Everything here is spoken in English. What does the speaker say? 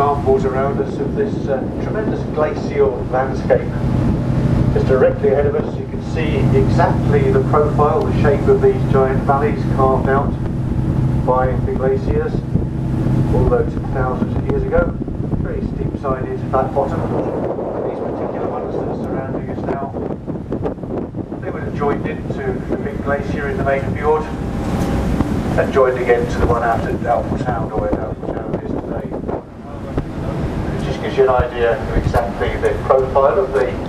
examples around us of this tremendous glacial landscape. Just directly ahead of us you can see exactly the profile, the shape of these giant valleys carved out by the glaciers all those thousands of years ago. Very steep-sided flat bottom. These particular ones that are surrounding us now, they would have joined into the big glacier in the main fjord and joined again to the one out at Doubtful Sound, or where Doubtful Sound is today. It just gives you an idea of exactly the profile of the